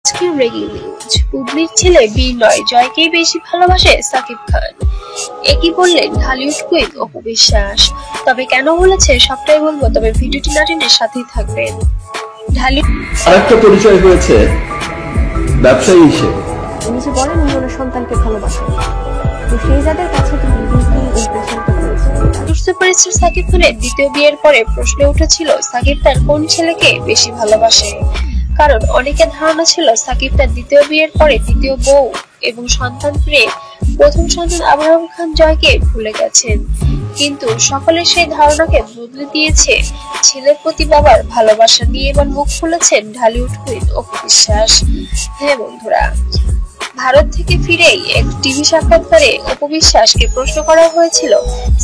আজকের breaking news, বুবলির ছেলে বিনয় জয়কেই বেশি ভালোবাসে সাকিব খান। একই বললেন ঢালিউড কুইন অপু বিশ্বাস। তবে কেন বলেছে সবটাই বলবো, তবে ভিডিওটি না টেনে সাথেই থাকবেন। ঢালিউড আরেকটা পরিচয় হয়েছে ব্যবসায়ী হিসেবে। উনি যে বলেন উনি ওনার সন্তানকে ভালোবাসেন, তো সেই যাদের কাছে তিনি ইমপ্রেশনটা ফেলছেন। সুপারস্টার সাকিব খানের দ্বিতীয় বিয়ের পরে প্রশ্ন উঠেছিল সাকিব তার কোন ছেলেকে বেশি ভালোবাসে। কারণ অনেকের ধারণা ছিল সাকিব তার দ্বিতীয় বিয়ের পরে দ্বিতীয় বউ এবং সন্তান পেয়ে প্রথম সন্তান আবরাম খান জয়কে ভুলে গেছেন। কিন্তু সকলের সেই ধারণাকে বদলে দিয়েছে ছেলের প্রতি বাবার ভালোবাসা নিয়ে এবার মুখ খুলেছেন ঢালিউড কুইন অপু বিশ্বাস। হ্যাঁ বন্ধুরা, ভারত থেকে ফিরেই এক টিভি সাক্ষাৎকারে অপু বিশ্বাসকে প্রশ্ন করা হয়েছিল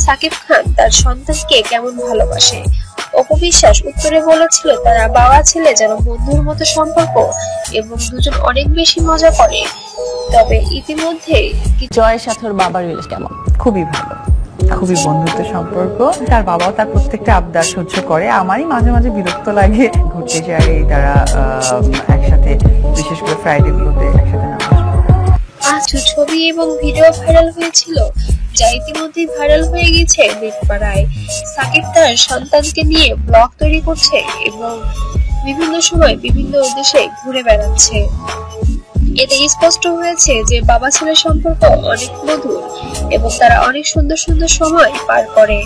সাকিব খান তার সন্তানকে কেমন ভালোবাসে। অপু বিশ্বাস উত্তরে বলেছিল তারা বাবা ছেলে যেন বন্ধুর মতো সম্পর্ক এবং দুজন অনেক বেশি মজা করে। তবে ইতিমধ্যে জয়ের সাথে ওর বাবার রিলেশন কেমন? খুবই ভালো, খুবই বন্ধুত্ব সম্পর্ক। তার বাবাও তার প্রত্যেকটা আবদার সহ্য করে। আমারই মাঝে মাঝে বিরক্ত লাগে, ঘুরতে যাই তারা একসাথে, বিশেষ করে ফ্রাইডে গুলোতে একসাথে নামাজ পড়ে। আজ ছবি এবং ভিডিও ভাইরাল হয়েছিল, যা ইতিমধ্যেই ভাইরাল হয়ে গেছে নেটপাড়ায়। সাকিব তার সন্তানকে নিয়ে ব্লগ তৈরি করছে এবং বিভিন্ন সময় বিভিন্ন দেশে ঘুরে বেড়াচ্ছে। এতে স্পষ্ট হয়েছে যে বাবা ছেলের সম্পর্ক অনেক মধুর এবং তারা অনেক সুন্দর সুন্দর সময় পার করে।